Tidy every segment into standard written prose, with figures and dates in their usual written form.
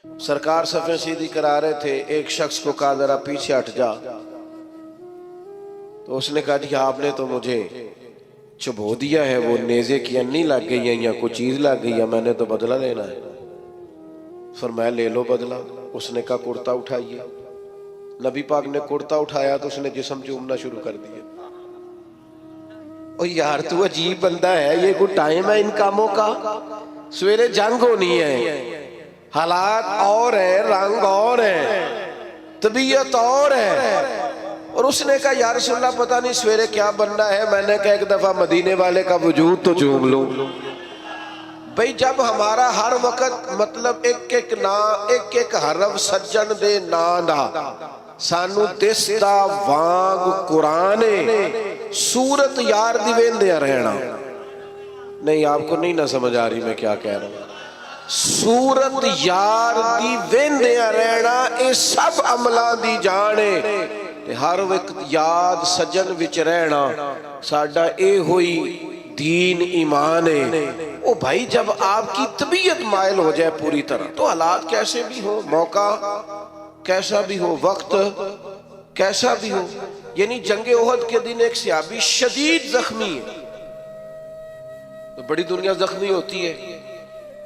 सरकार सफ़ें सीधी करा रहे थे, एक शख्स को कहा जरा पीछे हट जा, तो उसने कहा जी आपने तो मुझे चुभो दिया है, वो नेज़े की अन्नी लग गई है या कोई चीज़ लग गई है, मैंने तो बदला लेना है। फरमाया ले लो बदला। उसने कहा कुर्ता उठाइए। नबी पाक ने कुर्ता उठाया तो उसने जिस्म चूमना शुरू कर दिया। ओ यार तू अजीब बंदा है, ये कोई टाइम है इन कामों का? सवेरे जंग होनी है, हालात और है, रंग और है, तबीयत और है। और उसने कहा यार रसूलल्लाह पता नहीं सवेरे क्या बनना है। मैंने कहा एक दफा मदीने वाले का वजूद तो चूम लूं। भाई जब हमारा हर वक्त मतलब एक एक ना एक एक हरफ सज्जन दे ना दा सानू दिसदा वांग कुराने सूरत यार दी वेंदे रहना। नहीं आपको नहीं ना समझ आ रही मैं क्या कह रहा हूं। सूरत यार दी वेंदे रहना ये सब अमलां दी जाने ते हर वक्त याद सज्जन विच रहना साडा ए होई दीन ईमान है। ओ भाई जब आपकी तबीयत मायल हो जाए पूरी तरह तो हालात कैसे भी हो, मौका कैसा भी हो, वक्त कैसा भी हो। यानी जंगे ओहद के दिन एक सहाबी शदीद जख्मी है, तो बड़ी दुनिया जख्मी होती है,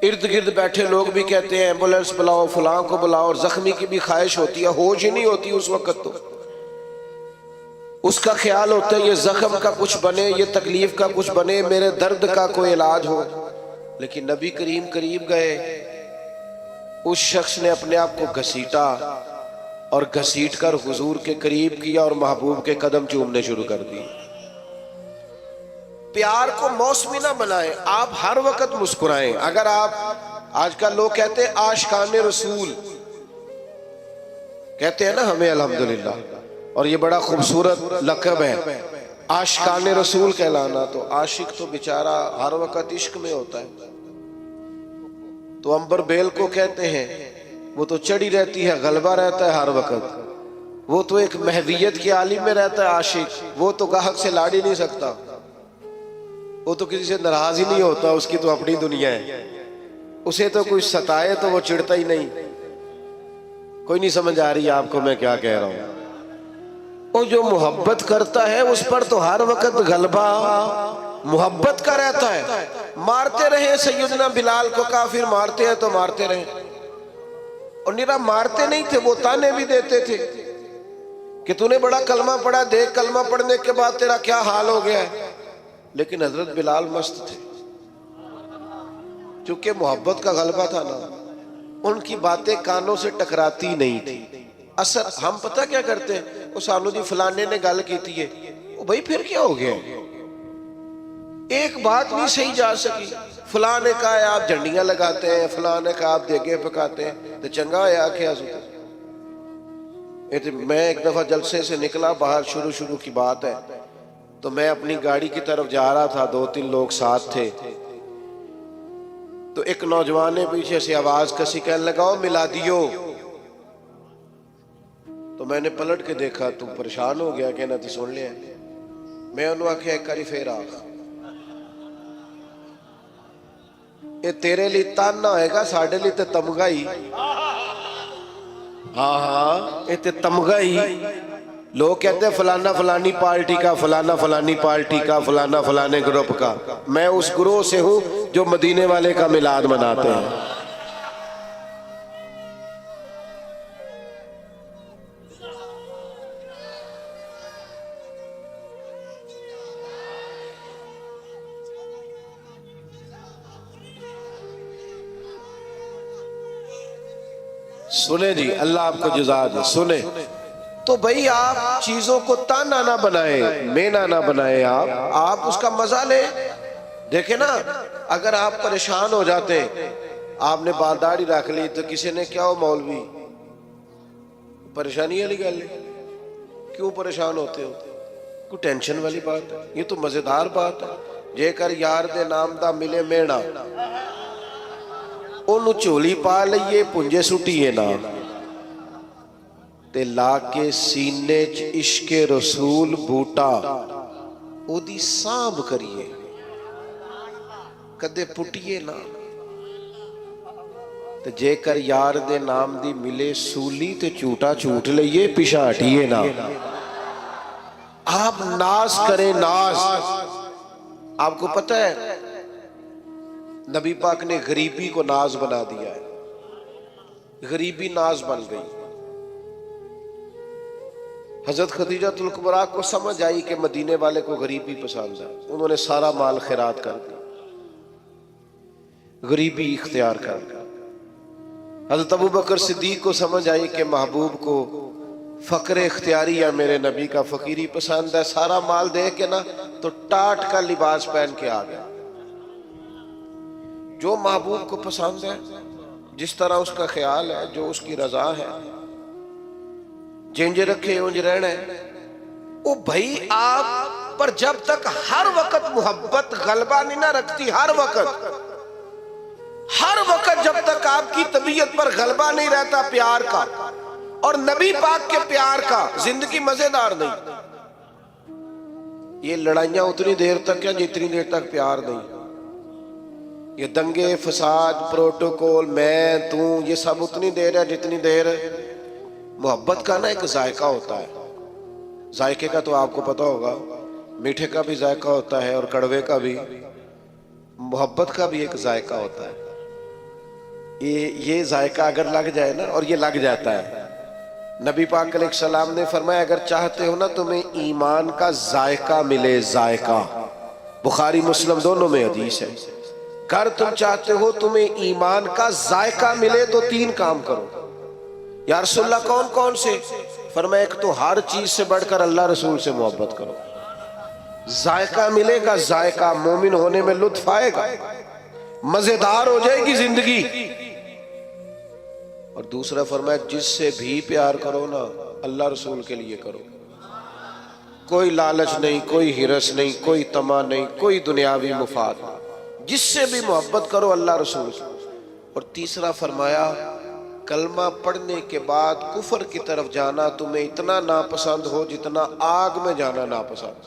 इर्द गिर्द बैठे लोग भी कहते हैं एम्बुलेंस बुलाओ, फलां को बुलाओ, और जख्मी की भी ख्वाहिश होती है, होश ही नहीं होती उस वक्त। तो उसका ख्याल होता है ये जख्म का कुछ बने, ये तकलीफ का कुछ बने, मेरे दर्द का कोई इलाज हो। लेकिन नबी करीम करीब गए, उस शख्स ने अपने आप को घसीटा और घसीट कर हुजूर के करीब किया और महबूब के कदम चूमने शुरू कर दिए। प्यार को मौसमी ना बनाएं, आप हर वक्त मुस्कुराएं। अगर आप आजकल लोग कहते हैं आशिकाने रसूल कहते हैं ना हमें अल्हम्दुलिल्लाह, और ये बड़ा खूबसूरत लक़ब है आशिकाने रसूल कहलाना। तो आशिक तो बेचारा हर वक्त इश्क में होता है। तो अंबर बेल को कहते हैं वो तो चढ़ी रहती है, गलबा रहता है हर वक्त, वो तो एक महवियत की आलिम में रहता है आशिक, वो तो गाहक से लाड़ ही नहीं सकता, वो तो किसी से नाराज ही नहीं होता, उसकी तो अपनी दुनिया है, उसे तो कोई सताए तो वो चिढ़ता ही नहीं। कोई नहीं समझ आ रही आपको मैं क्या कह रहा हूं। वो जो मोहब्बत करता है उस पर तो हर वक्त गलबा मोहब्बत का रहता है। मारते रहे सैयदना बिलाल को काफिर, मारते हैं तो मारते रहे, और निरा मारते नहीं थे, वो ताने भी देते थे कि तूने बड़ा कलमा पढ़ा, देख कलमा पढ़ने के बाद तेरा क्या हाल हो गया है। लेकिन हजरत बिलाल मस्त थे, चूंकि मोहब्बत का गलबा था ना, उनकी बातें कानों से टकराती नहीं थी। असर हम पता क्या करते हैं, वो सानू जी फलाने ने गल की थी, वो भाई फिर क्या हो गया, एक बात नहीं सही जा सकी। फलां ने कहा आप झंडियां लगाते हैं, फलां ने कहा आप देगे पकाते हैं, तो चंगा है आख्या। मैं एक दफा जलसे से निकला बाहर, शुरू की बात है, तो मैं अपनी गाड़ी की तरफ जा रहा था, 2-3 लोग साथ थे, तो एक नौजवान ने पीछे से आवाज कसी कहने लगा ओ मिला दियो। तो मैंने पलट के देखा, तू परेशान हो गया, कहना तू सुन लिया। मैं उन्होंने आख्या एक बारी फिर आख, ये तेरे लिए ताना होएगा, साढ़े लिए तो तमगा ही। हाँ ये तो तमगा ही। लोग कहते हैं फलाना फलानी पार्टी का, फलाना फलानी पार्टी का, फलाना फलाने ग्रुप का। मैं उस ग्रोह से हूं जो मदीने वाले का मिलाद मनाते हैं। सुने जी, अल्लाह आपको जज़ा दे। सुने तो भाई आप चीजों को ताना ना बनाए, मेना ना बनाए, आप उसका मजा ले। देखे ना, अगर आप परेशान हो जाते, आपने बाल दाढ़ी रख ली तो किसी ने क्या हो मौलवी, परेशानी वाली गल है, क्यों परेशान होते हो, कोई टेंशन वाली बात है, ये तो मजेदार बात है। जेकर यार दे नाम दा मिले मेना, ओनू झोली पा लईए, पुंजे सुटीए ना, ते ला के सीने च इश्के रसूल बूटा ओदी सांभ करिए, कदे पुटिए ना। ਤੇ ਜੇਕਰ ਯਾਰ ਦੇ ਨਾਮ ਦੀ ਮਿਲੇ ਸੂਲੀ ਤੇ ਝੂਟਾ ਝੂਟ ਲਈਏ ਪਿਛਾ ਹਟੀਏ ਨਾ। آپ ناز کریں ناز۔ آپ کو پتہ ہے نبی پاک نے غریبی کو ناز بنا دیا ہے، غریبی ناز بن گئی۔ حضرت خدیجہ الکبریٰ کو سمجھ آئی کہ مدینے والے کو غریبی پسند ہے، انہوں نے سارا مال خیرات کر دیا، غریبی اختیار کر دیا۔ حضرت ابوبکر صدیق کو سمجھ آئی کہ محبوب کو فقر اختیاری ہے، میرے نبی کا فقیری پسند ہے، سارا مال دے کے نا تو ٹاٹ کا لباس پہن کے آ گیا۔ جو محبوب کو پسند ہے، جس طرح اس کا خیال ہے، جو اس کی رضا ہے، جنج رکھے انج رہنا ہے۔ وہ بھائی آپ پر جب تک ہر وقت محبت غلبہ نہیں نہ رکھتی، ہر وقت جب تک آپ کی طبیعت پر غلبہ نہیں رہتا پیار کا اور نبی پاک کے پیار کا، زندگی مزیدار نہیں۔ یہ لڑائیاں اتنی دیر تک ہیں جتنی دیر تک پیار نہیں۔ یہ دنگے فساد پروٹوکول میں تو یہ سب اتنی دیر ہے جتنی دیر محبت کا نا ایک ذائقہ ہوتا ہے۔ ذائقے کا تو آپ کو پتہ ہوگا، میٹھے کا بھی ذائقہ ہوتا ہے اور کڑوے کا بھی، محبت کا بھی ایک ذائقہ ہوتا ہے۔ یہ ذائقہ اگر لگ جائے نا، اور یہ لگ جاتا ہے، نبی پاک علیہ السلام نے فرمایا اگر چاہتے ہو نا تمہیں ایمان کا ذائقہ ملے، ذائقہ، بخاری مسلم دونوں میں حدیث ہے، اگر تم چاہتے ہو تمہیں ایمان کا ذائقہ ملے تو 3 کام کرو۔ یا رسول اللہ کون کون سے؟ فرمایا ایک تو ہر چیز سے بڑھ کر اللہ رسول سے محبت کرو، ذائقہ ملے گا، ذائقہ مومن ہونے میں لطف آئے گا، مزیدار ہو جائے گی زندگی۔ اور دوسرا فرمایا جس سے بھی پیار کرو نا اللہ رسول کے لیے کرو، کوئی لالچ نہیں، کوئی ہرس نہیں، کوئی طمع نہیں، کوئی دنیاوی مفاد نہیں، جس سے بھی محبت کرو اللہ رسول سے۔ اور تیسرا فرمایا کلمہ پڑھنے کے بعد کفر کی طرف جانا تمہیں اتنا ناپسند ہو جتنا آگ میں جانا ناپسند۔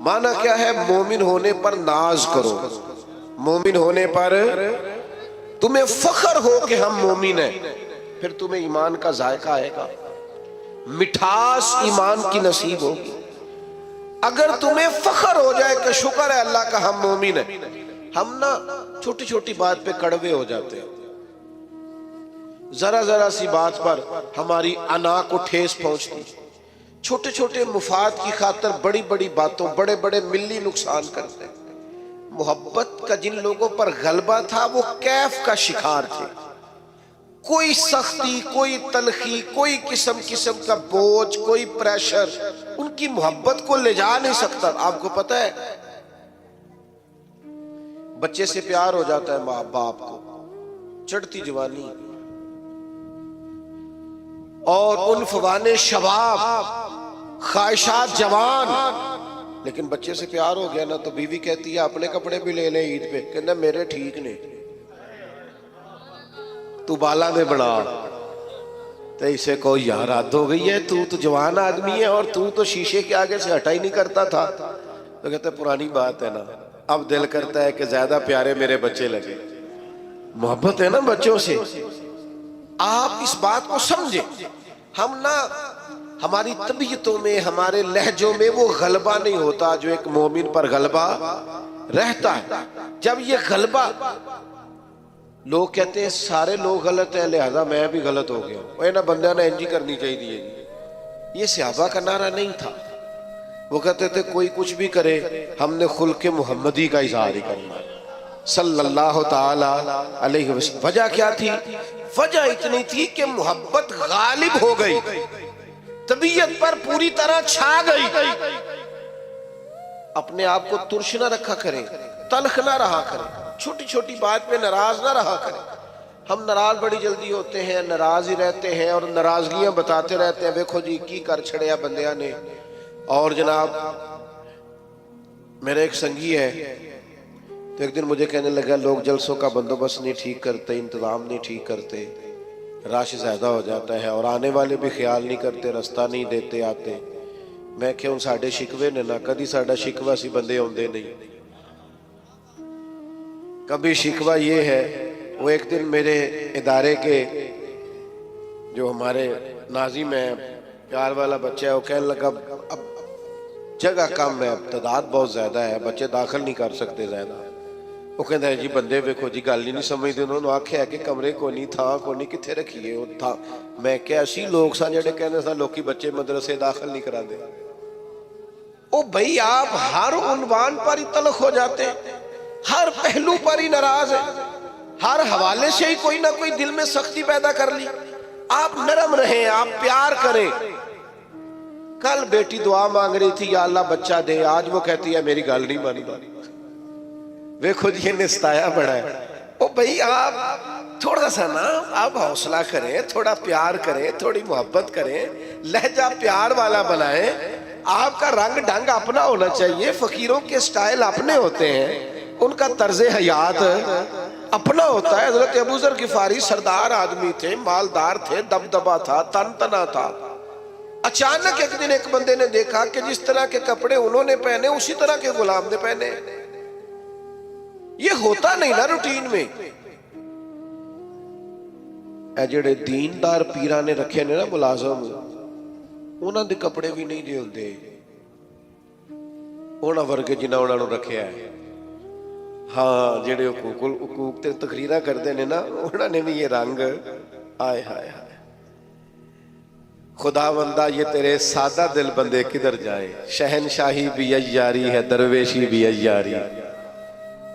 معنی کیا ہے؟ مومن ہونے پر ناز کرو، مومن ہونے پر تمہیں فخر ہو کہ ہم مومن ہیں، پھر تمہیں ایمان کا ذائقہ آئے گا، مٹھاس ایمان کی نصیب ہوگی۔ اگر تمہیں فخر ہو جائے کہ شکر ہے اللہ کا ہم مومن ہیں، ہم نا چھوٹی چھوٹی بات پہ کڑوے ہو جاتے ہیں، ذرا سی بات پر ہماری انا کو ٹھیس پہنچتی، چھوٹے چھوٹے مفاد کی خاطر بڑی بڑی باتوں بڑے بڑے ملی نقصان کرتے ہیں۔ محبت کا جن لوگوں پر غلبہ تھا وہ کیف کا شکار تھے، کوئی سختی، کوئی تلخی، کوئی قسم کا بوجھ، کوئی پریشر ان کی محبت کو لے جا نہیں سکتا۔ آپ کو پتہ ہے بچے سے پیار ہو جاتا ہے ماں باپ کو، چڑھتی جوانی اور ان فوان شباب، خواہشات جوان، لیکن بچے سے پیار ہو گیا نا تو بیوی کہتی ہے اپنے کپڑے بھی لے لیں عید پہ، کہنا میرے ٹھیک نے، تو بالا نے بڑھا، تو اسے کو یار حد ہو گئی ہے، تو جوان آدمی ہے اور تو شیشے کے آگے سے ہٹا ہی نہیں کرتا تھا۔ تو کہتے ہیں پرانی بات ہے نا، اب دل کرتا ہے کہ زیادہ پیارے میرے بچے لگے۔ محبت ہے نا بچوں سے۔ آپ اس بات کو سمجھیں، ہم نا ہماری طبیعتوں میں، ہمارے لہجوں میں وہ غلبہ نہیں ہوتا جو ایک مومن پر غلبہ رہتا ہے۔ جب یہ غلبہ، لوگ کہتے ہیں سارے لوگ غلط ہیں لہذا میں بھی غلط ہو گیا، وہ نا بندہ نے انجی کرنی چاہیے جی۔ یہ صحابہ کا نعرہ نہیں تھا، وہ کہتے تھے کوئی کچھ بھی کرے ہم نے خلق محمدی کا اظہار ہی کرنا ہے صلی اللہ تعالی علیہ وسلم۔ وجہ کیا تھی؟ وجہ اتنی تھی کہ محبت غالب ہو گئی، طبیعت پر پوری طرح چھا گئی۔ اپنے آپ کو ترش نہ رکھا کریں، تلخ نہ رہا کریں، چھوٹی چھوٹی بات پہ ناراض نہ رہا کریں۔ ہم ناراض بڑی جلدی ہوتے ہیں، ناراض ہی رہتے ہیں اور ناراضگیاں بتاتے رہتے ہیں، دیکھو جی کی کر چھڑیا بندیاں نے۔ اور جناب میرے ایک سنگی ہے، تو ایک دن مجھے کہنے لگا لوگ جلسوں کا بندوبست نہیں ٹھیک کرتے، انتظام نہیں ٹھیک کرتے، رش زیادہ ہو جاتا ہے اور آنے والے بھی خیال نہیں کرتے، رستہ نہیں دیتے آتے۔ میں کہ ان ساڑھے شکوے نے نہ کدی ساڑھا شکوہ سی بندے ہوندے نہیں۔ کبھی شکوہ یہ ہے वो एक दिन मेरे इदारे के जो हमारे नाजिम है, प्यार वाला बच्चा है, वो कहने लगा अब जगह कम है, तादाद बहुत ज़्यादा है, बच्चे दाखिल नहीं कर सकते ज़्यादा। वो कहता है जी बंदे वेखो जी गल ही नहीं समझते। उन्होंने आख्या कि कमरे को नहीं, थां को नहीं, कित्थे रखिए वो था। मैं क्या ऐसी लोग सन जेडे कहने सन लोकी बच्चे मदरसे दाखिल नहीं कराते। ओ भाई आप हर उन्वान पर ही तलख हो जाते, हर पहलू पर ही नाराज है, हर हवाले से ही कोई ना कोई दिल में सख्ती पैदा कर ली। आप नरम रहें, आप प्यार करें। कल बेटी दुआ मांग रही थी या अल्लाह बच्चा दे, आज वो कहती है मेरी गल नहीं मानी। देखो जी ये सताया बड़ा है। ओ भाई आप थोड़ा सा ना आप हौसला करें, थोड़ा प्यार करें, थोड़ी मोहब्बत करें, लहजा प्यार वाला बनाएं। आपका रंग ढंग अपना होना चाहिए। फकीरों के स्टाइल अपने होते हैं, उनका तर्ज हयात अपना होता है। हजरत अबू ज़र गिफारी सरदार आदमी थे, मालदार थे, दबदबा था, तन तना था। अचानक एक दिन एक बंदे ने देखा कि जिस तरह के कपड़े उन्होंने पहने उसी तरह के गुलाम ने पहने। ये होता नहीं ना रूटीन में। जेड़े दीनदार पीरा ने रखे ने ना मुलाजम, उन्होंने कपड़े भी नहीं जे होंदे उन्हां वर्गे जिन्ना उन्होंने रखे है। हाँ जेड़े हुकूक ते तकरीरा करते ने ना, उन्होंने भी ये रंग आए हाय हाय। खुदा बंदा ये तेरे सादा दिल बंदे किधर जाए। शहनशाही भी अय्यारी है, दरवेशी भी अय्यारी।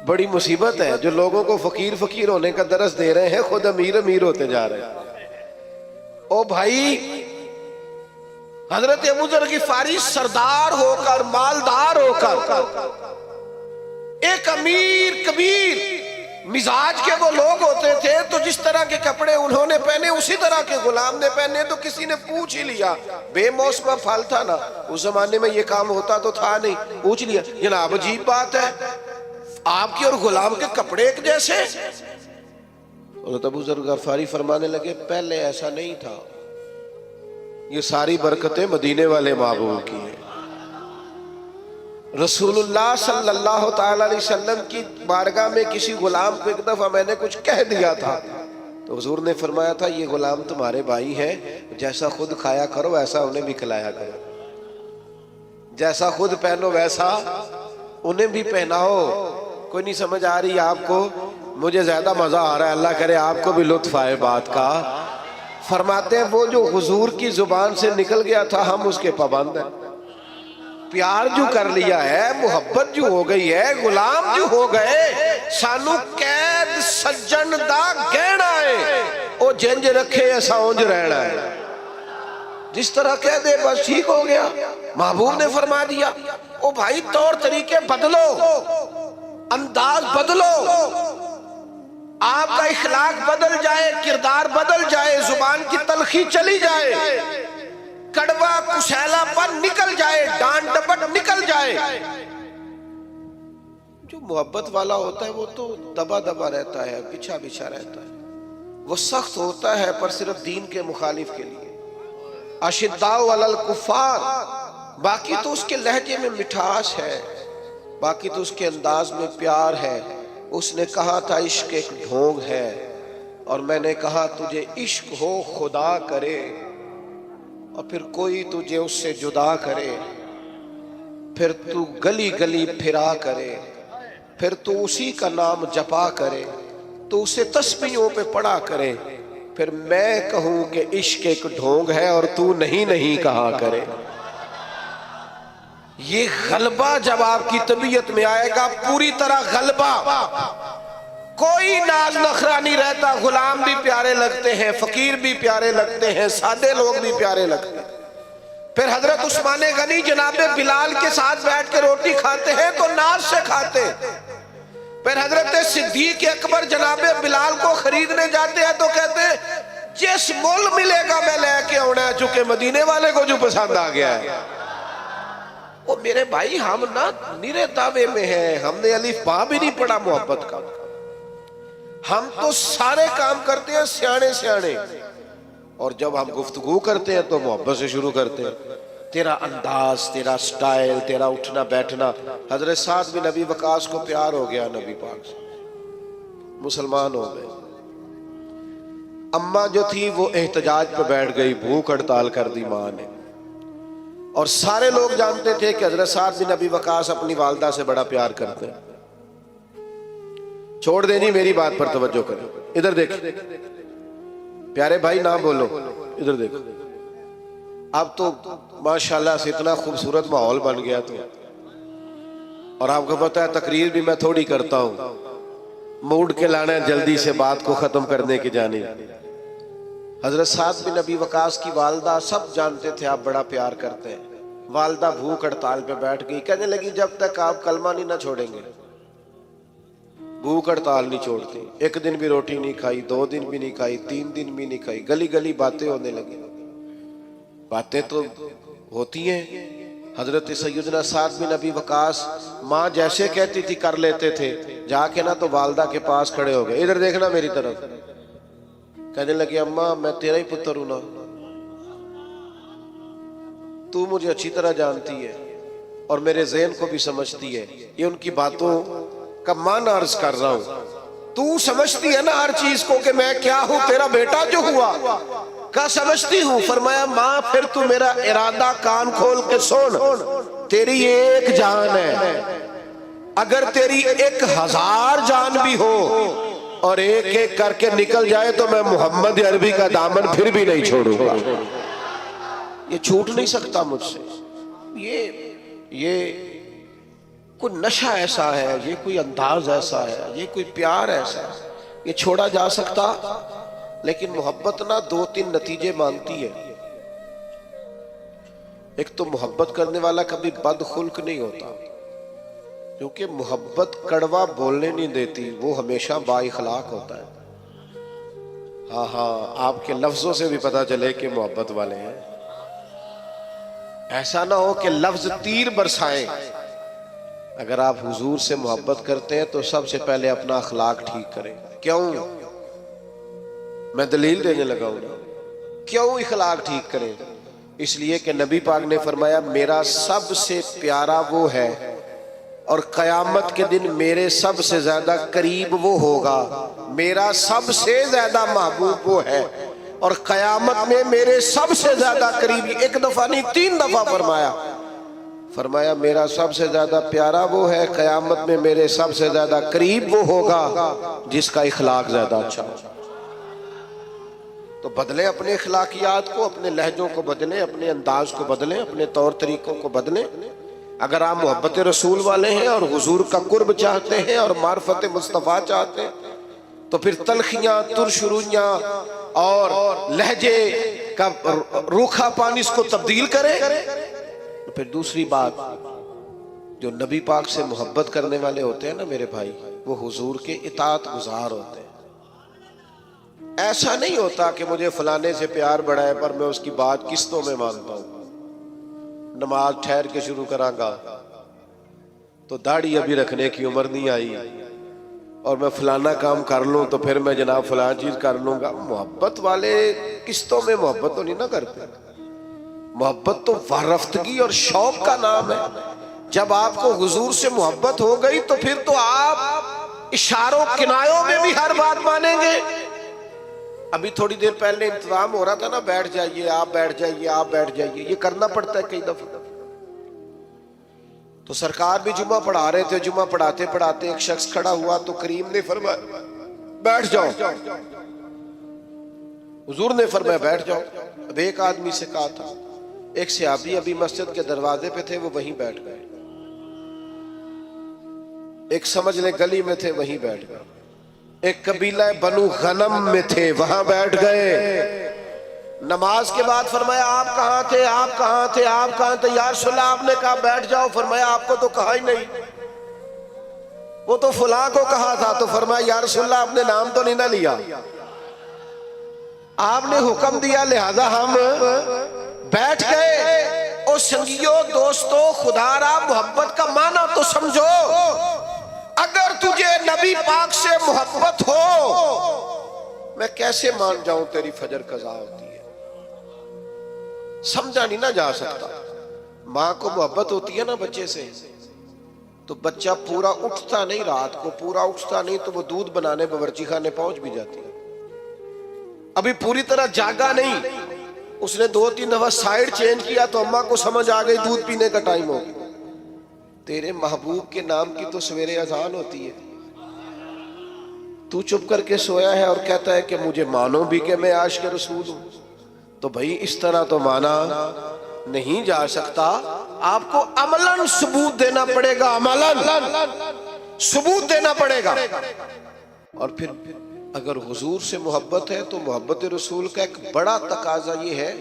बड़ी मुसीबत है जो लोगों को फकीर फकीर होने का दरस दे रहे हैं, खुद अमीर अमीर होते जा रहे हैं। ओ भाई हजरत अबू ज़र गिफारी सरदार होकर, मालदार होकर, एक अमीर कबीर मिजाज के वो लोग होते थे, तो जिस तरह के कपड़े उन्होंने पहने उसी तरह के गुलाम ने पहने। तो किसी ने पूछ ही लिया, बेमौसमा फल था ना, उस जमाने में ये काम होता तो था नहीं, पूछ लिया जनाब अजीब बात है, आपके और गुलाम के कपड़े एक जैसे। हज़रत अबू ज़र गिफारी फरमाने लगे पहले ऐसा नहीं था, ये सारी बरकतें मदीने वाले महबूब की है। रसूलुल्लाह सल्लल्लाहु ताला अलैहि वसल्लम की बारगाह में किसी गुलाम को एक दफा मैंने कुछ कह दिया था, तो हुजूर ने फरमाया था ये गुलाम तुम्हारे भाई हैं, जैसा खुद खाया करो वैसा उन्हें भी खिलाया करो, जैसा खुद पहनो वैसा उन्हें भी पहनाओ। कोई नहीं समझ आ रही आपको? मुझे ज्यादा मजा आ रहा है, अल्लाह करे आपको भी लुत्फ आए बात का। फरमाते हैं वो जो हुजूर की जुबान से निकल गया था हम उसके पाबंद हैं। प्यार जो कर लिया है, मुहब्बत जो हो गई है, गुलाम जो हो गए, सानू कैद सज्जन दा गहना है, ओ जिंज रखे ऐसा उंज रहना है। जिस तरह कह दे बस ठीक हो गया। महबूब ने फरमा दिया ओ भाई तौर तरीके बदलो, अंदाज बदलो, आपका इखलाक बदल जाए, किरदार बदल जाए, जुबान की तलखी चली जाए, कड़वा कुशैलापन निकल जाए, डांट डपट निकल जाए। जो मोहब्बत वाला होता है वो तो दबा दबा रहता है, बिछा बिछा रहता है, वो सख्त होता है पर सिर्फ दीन के मुखालिफ के लिए। अशिद्दाउ अलल कुफ्फार, बाकी तो उसके लहजे में मिठास है, बाकी तो उसके अंदाज में प्यार है। उसने कहा था इश्क एक ढोंग है, और मैंने कहा तुझे इश्क हो खुदा करे और फिर कोई तुझे उससे जुदा करे, फिर तू गली गली फिरा करे, फिर तू उसी का नाम जपा करे, तो उसे तस्बीहों पे पढ़ा करे, फिर मैं कहूं कि इश्क एक ढोंग है और तू नहीं नहीं कहा करे। ये गलबा जब आपकी तबीयत में आएगा, पूरी तरह गलबा, कोई नाज नखरा नहीं रहता। गुलाम भी प्यारे लगते हैं, फकीर भी प्यारे लगते हैं, सादे लोग भी प्यारे लगते हैं। फिर हजरत उस्मान गनी जनाबे बिलाल के साथ बैठ के रोटी खाते हैं तो नाज से खाते। फिर हजरत सिद्दीक अकबर जनाबे बिलाल को खरीदने जाते हैं तो कहते हैं जिस मोल मिलेगा मैं लेके आना है, चूंकि मदीने वाले को जो पसंद आ गया है। वो मेरे भाई हम ना निरे दावे में हैं, हमने अलिफ बा भी नहीं पढ़ा मोहब्बत का। हम तो सारे काम करते हैं सियाने सियाने, और जब हम गुफ्तगू करते हैं तो मोहब्बत से शुरू करते हैं। तेरा अंदाज, तेरा स्टाइल, तेरा उठना बैठना। हजरत साद बिन नबी वकास को प्यार हो गया नबी पाक से, मुसलमान हो गए। अम्मा जो थी वो एहतजाज पे बैठ गई, भूख हड़ताल कर दी माँ ने। और सारे लोग जानते थे कि हजरत साद बिन अबी वकास अपनी वालदा से बड़ा प्यार करते हैं। छोड़ देनी, मेरी बात पर तवज्जो करें। इधर देख प्यारे भाई, ना बोलो, इधर देखो। अब तो माशाल्लाह से इतना खूबसूरत माहौल बन गया तो, और आपको पता है तकरीर भी मैं थोड़ी करता हूँ, मूड के लाना है जल्दी से बात को खत्म करने की जानी। हजरत साद बिन अबी वकास की वालदा सब जानते थे आप बड़ा प्यार करते हैं। वालदा भूख हड़ताल पे बैठ गई, कहने लगी जब तक आप कलमा नहीं ना छोड़ेंगे भूख हड़ताल नहीं छोड़ती। एक दिन भी रोटी नहीं खाई, 2 दिन भी नहीं खाई, 3 दिन भी नहीं खाई। गली गली बातें होने लगी। बातें तो होती हैं। हजरत सैयदना साद बिन अबी वकास माँ जैसे कहती थी कर लेते थे। जाके ना तो वालदा के पास खड़े हो गए, इधर देखना मेरी तरफ। कहने लगे अम्मा मैं तेरा ही पुत्र हूं ना, तू मुझे अच्छी तरह जानती है और मेरे ज़हन को भी समझती है। ये उनकी बातों का मान अर्ज कर रहा हूं। तू समझती है ना हर चीज को कि मैं क्या हूं, तेरा बेटा जो हुआ का समझती हूं। फरमाया माँ फिर तू मेरा इरादा कान खोल के सुन, तेरी एक जान है, अगर तेरी 1000 जान भी हो और एक एक करके निकल जाए तो मैं मोहम्मद अरबी का दामन फिर भी नहीं छोड़ूंगा। ये छूट नहीं सकता मुझसे। ये कोई नशा ऐसा है, ये कोई अंदाज ऐसा है, ये कोई प्यार ऐसा है, ये छोड़ा जा सकता। लेकिन मोहब्बत ना 2-3 नतीजे मांगती है। एक तो मोहब्बत करने वाला कभी बदखुल्क नहीं होता, क्योंकि मोहब्बत कड़वा बोलने नहीं देती, वो हमेशा बाइखलाक होता है। हाँ हाँ, आपके लफ्जों से भी पता चले कि मोहब्बत वाले हैं। ऐसा ना हो कि लफ्ज तीर बरसाएं। अगर आप हुजूर से मोहब्बत करते हैं तो सबसे पहले अपना अखलाक ठीक करें। क्यों? मैं दलील देने लगा हूं ना। क्यों अखलाक ठीक करें? इसलिए कि नबी पाक ने फरमाया मेरा सबसे प्यारा वो है और कयामत के दिन मेरे सबसे ज्यादा करीब वो होगा। मेरा सबसे ज्यादा महबूब वो है और कयामत में मेरे सबसे ज्यादा करीब, एक दफा नहीं 3 दफा फरमाया मेरा सबसे ज्यादा प्यारा वो है, कयामत में मेरे सबसे ज्यादा करीब वो होगा जिसका इखलाक ज्यादा अच्छा हो। तो बदले अपने इखलाकियात को, अपने लहजों को बदलें, अपने अंदाज को बदलें, अपने तौर तरीकों को बदलें। अगर आप मोहब्बत रसूल वाले हैं और हुजूर का कुर्ब चाहते हैं और मार्फत मुस्तफ़ा चाहते हैं तो फिर तलखियाँ, तुरशुरुइयाँ और लहजे का रूखा पानी इसको तब्दील करें। तो फिर दूसरी बात, जो नबी पाक से मोहब्बत करने वाले होते हैं ना मेरे भाई, वो हुजूर के इताअत गुजार होते हैं। ऐसा नहीं होता कि मुझे फलाने से प्यार बढ़ा है पर मैं उसकी बात किस्तों में मानता हूँ। नमाज ठहर के शुरू करांगा तो दाढ़ी अभी रखने की उम्र नहीं आई और मैं फलाना काम कर लूं तो फिर मैं जनाब फलाना चीज कर लूंगा। मोहब्बत वाले किस्तों में मोहब्बत तो नहीं ना करते। मोहब्बत तो वारफ्तगी और शौक का नाम है। जब आपको हुजूर से मोहब्बत हो गई तो फिर तो आप इशारों किनायों में भी हर बात मानेंगे। अभी थोड़ी देर पहले इंतजाम हो रहा था ना, बैठ जाइए आप, बैठ जाइए आप, बैठ जाइए, ये करना पड़ता है कई दफा। तो सरकार भी जुमा पढ़ा रहे थे, जुमा पढ़ाते पढ़ाते एक शख्स खड़ा हुआ तो करीम ने फरमाया बैठ जाओ। हुजूर ने फरमाया बैठ जाओ। अब एक आदमी से कहा था, एक सहाबी अभी मस्जिद के दरवाजे पे थे, वो वहीं बैठ गए। एक समझ ले गली में थे, वहीं बैठ गए। एक कबीला बनु गनम में थे, वहां बैठ गए। नमाज के बाद फरमाया आप कहाँ थे, आप कहाँ थे, आप कहाँ थे? या रसूलल्लाह आपने कहा बैठ जाओ। फरमाया आपको तो कहा ही नहीं, वो तो फुला को कहा था। तो फरमाया या रसूलल्लाह आपने नाम तो नहीं ना लिया, आपने हुक्म दिया लिहाजा हम बैठ गए। ओ संगियो दोस्तों, खुदारा मोहब्बत का माना तो समझो। अगर तुझे नबी पाक से मोहब्बत हो, मैं कैसे मान जाऊं तेरी फजर कज़ा होती है? समझा नहीं ना जा सकता। माँ को मोहब्बत होती है ना बच्चे से, तो बच्चा पूरा उठता नहीं, रात को पूरा उठता नहीं तो वो दूध बनाने बावर्ची खाने पहुंच भी जाती है। ابھی پوری طرح جاگا نہیں، اس نے 2-3 دفعہ سائیڈ چینج کیا تو اماں کو سمجھ آ گئی دودھ پینے کا ٹائم ہو گیا۔ تیرے محبوب کے نام کی تو سویرے اذان ہوتی ہے، تو چپ کر کے سویا ہے اور کہتا ہے کہ مجھے مانو بھی کہ میں عاشق رسول ہوں۔ تو بھائی اس طرح تو مانا نہیں جا سکتا، آپ کو عملاً ثبوت دینا پڑے گا، عملاً ثبوت دینا پڑے گا۔ اور پھر اگر حضور سے محبت ہے تو محبت رسول کا ایک بڑا تقاضا یہ ہے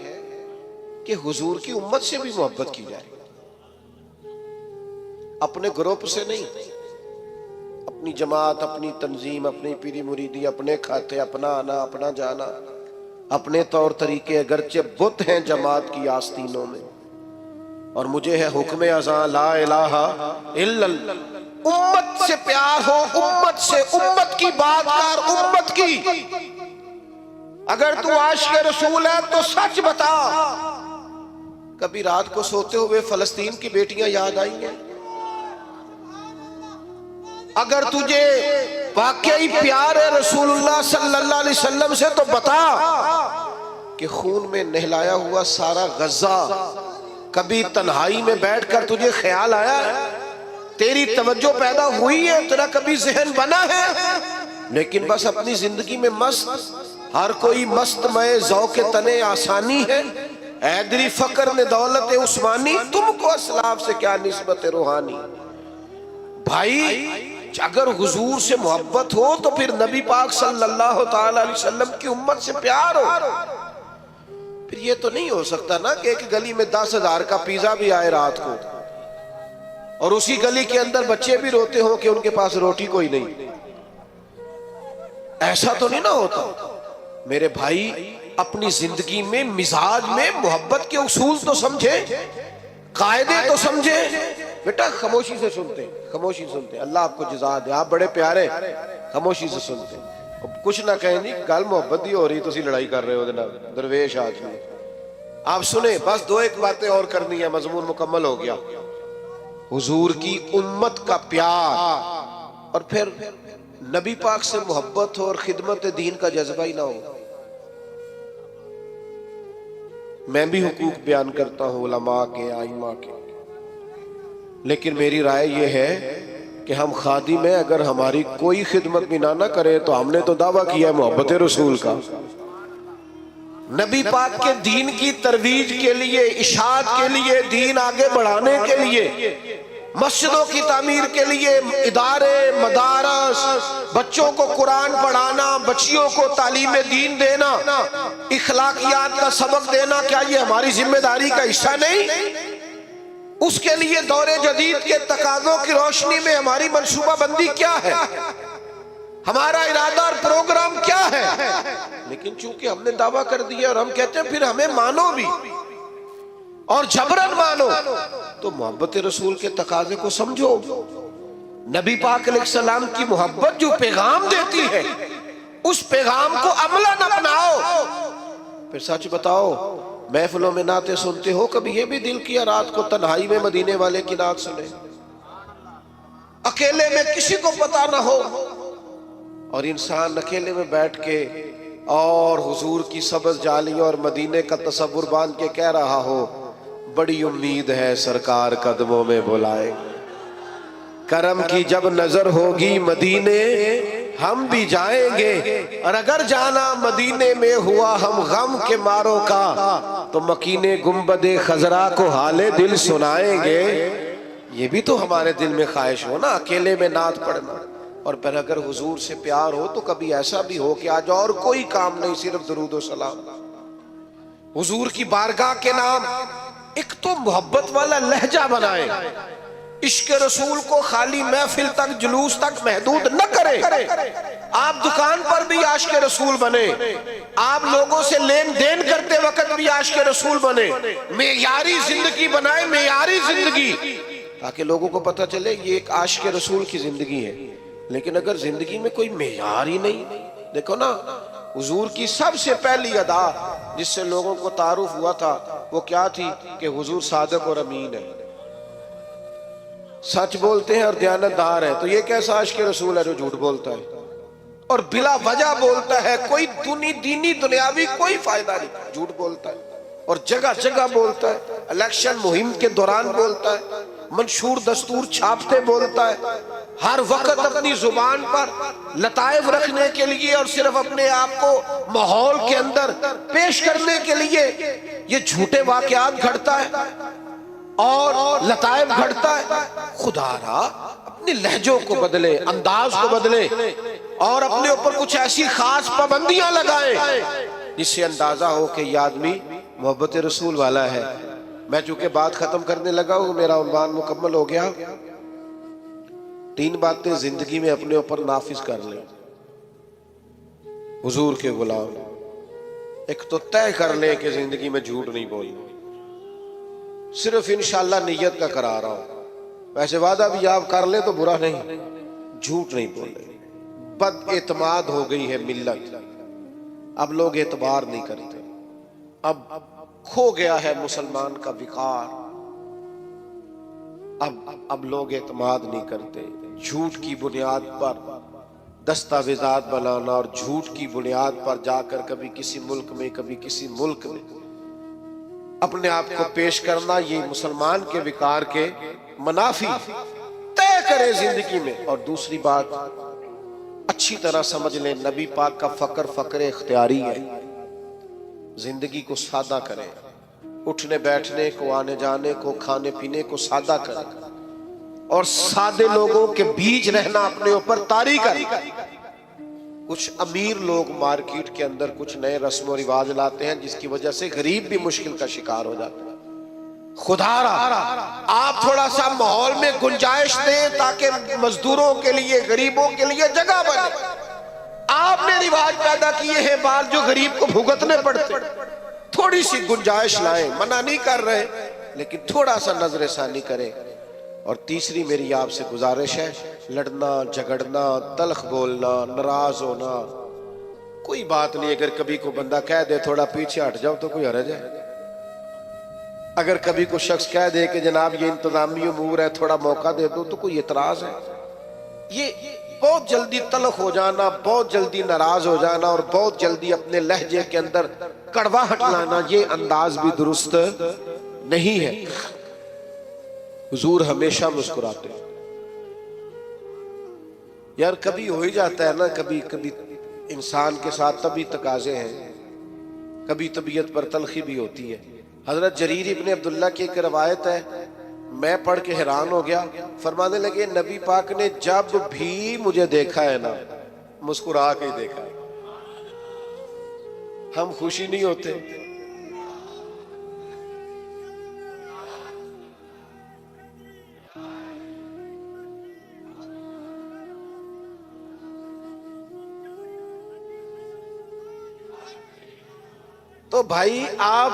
کہ حضور کی امت سے بھی محبت کی جائے، اپنے گروپ سے نہیں، اپنی جماعت، اپنی تنظیم، اپنی پیری مریدی، اپنے کھاتے، اپنا آنا، اپنا جانا، اپنے طور طریقے، اگرچہ بت ہیں جماعت کی آستینوں میں، اور مجھے ہے حکم اذاں لا الہ الا اللہ۔ امت سے پیار ہو، امت سے، امت کی بات کر، امت کی۔ اگر تو عاشق رسول ہے تو سچ بتا، کبھی رات کو سوتے ہوئے فلسطین کی بیٹیاں یاد آئی ہیں؟ اگر تجھے واقعی پیار ہے رسول اللہ صلی اللہ علیہ وسلم سے تو بتا کہ خون میں نہلایا ہوا سارا غزہ کبھی تنہائی میں بیٹھ کر تجھے خیال آیا ہے؟ تیری توجہ پیدا ہوئی ہے؟ تیرا کبھی ذہن بنا ہے؟ لیکن بس اپنی زندگی میں مست، ہر کوئی مست مئے ذوق تنے آسانی ہے، حیدری فقر نے دولت عثمانی، تم کو اسلاف سے کیا نسبت روحانی۔ بھائی اگر حضور سے محبت ہو تو پھر نبی پاک صلی اللہ تعالی علیہ وسلم کی امت سے پیار ہو۔ پھر یہ تو نہیں ہو سکتا نا کہ ایک گلی میں 10,000 کا پیزا بھی آئے رات کو اور اسی گلی کے اندر بچے بھی روتے ہوں کہ ان کے پاس روٹی کوئی نہیں۔ ایسا تو نہیں نہ ہوتا۔ میرے بھائی اپنی زندگی میں، مزاج میں محبت کے اصول تو سمجھے، قاعدے تو سمجھے۔ بیٹا خاموشی سے سنتے، خاموشی سنتے، اللہ آپ کو جزا دے، آپ بڑے پیارے، خاموشی سے سنتے، کچھ نہ کہیں جی گل محبت ہی ہو رہی، تسی لڑائی کر رہے ہو جناب درویش آج میں۔ آپ سنیں، بس 2-1 باتیں اور کرنی ہے، مضمون مکمل ہو گیا۔ حضور کی امت کا پیار، اور پھر نبی پاک سے محبت ہو اور خدمت دین کا جذبہ ہی نہ ہو۔ میں بھی حقوق بیان کرتا ہوں علماء کے، ائمہ کے، لیکن میری رائے یہ ہے کہ ہم خادم ہیں، اگر ہماری کوئی خدمت بھی نہ کرے تو ہم نے تو دعویٰ کیا ہے محبت رسول کا۔ نبی پاک کے دین کی ترویج کے لیے، اشاعت کے لیے، دین آگے بڑھانے کے لیے، مسجدوں کی تعمیر کے لیے، ادارے، مدارس، بچوں کو قرآن پڑھانا، بچیوں کو تعلیم دین دینا، اخلاقیات کا سبق دینا، کیا یہ ہماری ذمہ داری کا حصہ نہیں؟ اس کے لیے دور جدید کے تقاضوں کی روشنی میں ہماری منصوبہ بندی کیا ہے، ہمارا ارادہ اور پروگرام کیا ہے؟ لیکن چونکہ ہم نے دعویٰ کر دیا اور ہم کہتے ہیں پھر ہمیں مانو بھی اور جبرن مانو، تو محبت رسول کے تقاضے کو سمجھو۔ نبی پاک علیہ السلام کی محبت جو پیغام دیتی ہے اس پیغام کو عملاً اپناؤ۔ پھر سچ بتاؤ، محفلوں میں نعتیں سنتے ہو، کبھی یہ بھی دل کیا رات کو تنہائی میں مدینے والے کی نعت سنے، اکیلے میں کسی کو پتا نہ ہو، اور انسان اکیلے میں بیٹھ کے اور حضور کی سبز جالیوں اور مدینے کا تصور باندھ کے کہہ رہا ہو، بڑی امید ہے سرکار قدموں میں بلائیں، کرم کی جب نظر ہوگی مدینے ہم بھی جائیں گے، اور اگر جانا مدینے میں ہوا ہم غم کے ماروں کا تو مکینے گنبد خضرا کو حال دل سنائیں گے۔ یہ بھی تو ہمارے دل میں خواہش ہو نا، اکیلے میں نعت پڑھنا، اور پھر اگر حضور سے پیار ہو تو کبھی ایسا بھی ہو کہ آج اور کوئی کام نہیں، صرف درود و سلام، حضور کی بارگاہ کے نام ایک تو محبت والا لہجہ بنائیں، عشق رسول کو خالی محفل تک، جلوس تک محدود نہ کریں، آپ دکان پر بھی عاشق رسول بنے، آپ لوگوں سے لین دین کرتے وقت بھی عاشق رسول بنے، معیاری زندگی بنائیں، معیاری زندگی، تاکہ لوگوں کو پتہ چلے یہ ایک عاشق رسول کی زندگی ہے۔ لیکن اگر زندگی میں کوئی معیار ہی نہیں، دیکھو نا حضور کی سب سے پہلی ادا جس سے لوگوں کو تعارف ہوا تھا وہ کیا تھی کہ حضور صادق اور امین ہے، سچ بولتے ہیں اور دیانتدار ہے، تو یہ کیسا عاشق رسول ہے جو جھوٹ بولتا ہے؟ اور بلا وجہ بولتا ہے، کوئی دینی دنیاوی کوئی فائدہ نہیں، جھوٹ بولتا ہے اور جگہ جگہ بولتا ہے، الیکشن مہم کے دوران بولتا ہے، منشور دستور چھاپتے بولتا ہے، ہر وقت اپنی زبان پر لطائف رکھنے کے لیے اور صرف اپنے آپ کو ماحول کے اندر پیش کرنے کے لیے یہ جھوٹے واقعات گھڑتا ہے اور لطائف گھڑتا ہے۔ خدا را اپنی لہجوں کو بدلے، انداز کو بدلے اور اپنے اوپر کچھ ایسی خاص پابندیاں لگائیں جس سے اندازہ ہو کہ یہ آدمی محبت رسول والا ہے۔ میں چونکہ بات ختم کرنے لگا ہوں، میرا عنوان مکمل ہو گیا۔ 3 باتیں زندگی میں اپنے اوپر نافذ کر لیں حضور کے غلام۔ ایک تو طے کر لیں کہ زندگی میں جھوٹ نہیں بولنا، صرف انشاءاللہ نیت کا کرا رہا ہوں، ویسے وعدہ بھی آپ کر لیں تو برا نہیں، جھوٹ نہیں بولے۔ بد اعتماد ہو گئی ہے ملت، اب لوگ اعتبار نہیں کرتے، اب کھو گیا ہے مسلمان کا وقار، اب لوگ اعتماد نہیں کرتے۔ جھوٹ کی بنیاد پر دستاویزات بنانا اور جھوٹ کی بنیاد پر جا کر کبھی کسی ملک میں کبھی کسی ملک میں اپنے آپ کو پیش کرنا، یہ مسلمان کے وقار کے منافی۔ طے کرے زندگی میں۔ اور دوسری بات اچھی طرح سمجھ لیں، نبی پاک کا فقر اختیاری ہے۔ زندگی کو سادہ کریں، اٹھنے بیٹھنے کو، آنے جانے کو، کھانے پینے کو سادہ کریں اور سادے لوگوں کے بیچ رہنا اپنے اوپر طاری کریں۔ کچھ امیر لوگ مارکیٹ کے اندر کچھ نئے رسم و رواج لاتے ہیں جس کی وجہ سے غریب بھی مشکل کا شکار ہو جاتا ہے۔ خدا را آپ تھوڑا سا ماحول میں گنجائش دیں تاکہ مزدوروں کے لیے، غریبوں کے لیے جگہ بنے۔ آپ نے رواج پیدا کیے ہیں بعض جو غریب کو بھگتنے پڑتے، تھوڑی سی گنجائش لائیں، منع نہیں کر رہے لیکن تھوڑا سا نظر ثانی کریں۔ اور تیسری میری آپ سے گزارش ہے، لڑنا جھگڑنا، تلخ بولنا، ناراض ہونا کوئی بات نہیں۔ اگر کبھی کو بندہ کہہ دے تھوڑا پیچھے ہٹ جاؤ تو کوئی حرج ہے؟ اگر کبھی کو شخص کہہ دے کہ جناب یہ انتظامی امور ہے تھوڑا موقع دے دو تو کوئی اعتراض ہے؟ یہ بہت جلدی تلخ ہو جانا، بہت جلدی ناراض ہو جانا اور بہت جلدی اپنے لہجے کے اندر کڑواہٹ لانا، یہ انداز بھی درست نہیں ہے۔ حضور ہمیشہ مسکراتے ہیں۔ یار کبھی ہو ہی جاتا ہے نا، کبھی انسان کے ساتھ طبی تقاضے ہیں، کبھی طبیعت پر تلخی بھی ہوتی ہے۔ حضرت جریر ابن عبداللہ کی ایک روایت ہے، میں پڑھ کے حیران ہو گیا، فرمانے لگے نبی پاک نے جب بھی مجھے دیکھا ہے نا مسکرا کے دیکھا ہے۔ ہم خوشی نہیں ہوتے؟ تو بھائی آپ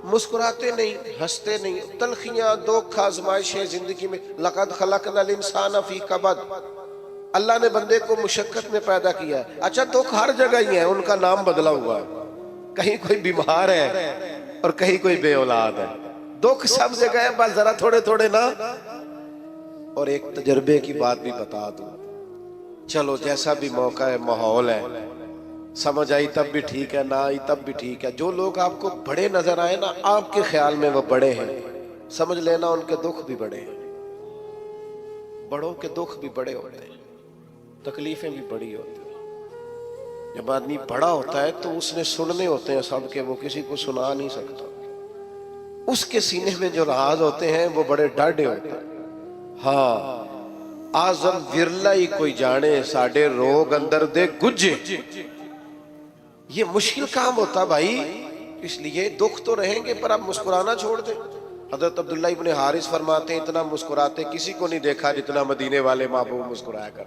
مسکراتے نہیں، ہنستے نہیں، تلخیاں، دکھ، آزمائشیں زندگی میں۔ لقد خلقنا الانسان فی کبد، اللہ نے بندے کو مشقت میں پیدا کیا ہے۔ اچھا دکھ ہر جگہ ہی ہے، ان کا نام بدلا ہوا ہے، کہیں کوئی بیمار ہے اور کہیں کوئی بے اولاد ہے، دکھ سب جگہ ہے، بس ذرا تھوڑے تھوڑے نا۔ اور ایک تجربے کی بات بھی بتا دوں، چلو جیسا بھی موقع ہے، ماحول ہے، سمجھ آئی تب بھی ٹھیک ہے، نہ آئی تب بھی ٹھیک ہے۔ جو لوگ آپ کو بڑے نظر آئے نا، آپ کے خیال میں وہ بڑے ہیں، سمجھ لینا ان کے دکھ بھی بڑے ہیں۔ بڑوں کے دکھ بھی بڑے ہوتے ہیں، تکلیفیں بھی بڑی ہوتی ہیں۔ جب آدمی بڑا ہوتا ہے تو اس نے سننے ہوتے ہیں سب کے، وہ کسی کو سنا نہیں سکتا۔ اس کے سینے میں جو راز ہوتے ہیں وہ بڑے ڈاڈے ہوتے ہیں۔ ہاں آزم ورلہ ہی کوئی جانے، ساڑھے روگ اندر دے گجے۔ یہ مشکل کام ہوتا بھائی، اس لیے دکھ تو رہیں گے پر آپ مسکرانا چھوڑ دیں۔ حضرت عبداللہ ابن حارث فرماتے ہیں اتنا مسکراتے کسی کو نہیں دیکھا جتنا مدینے والے محبوب مسکرایا کر۔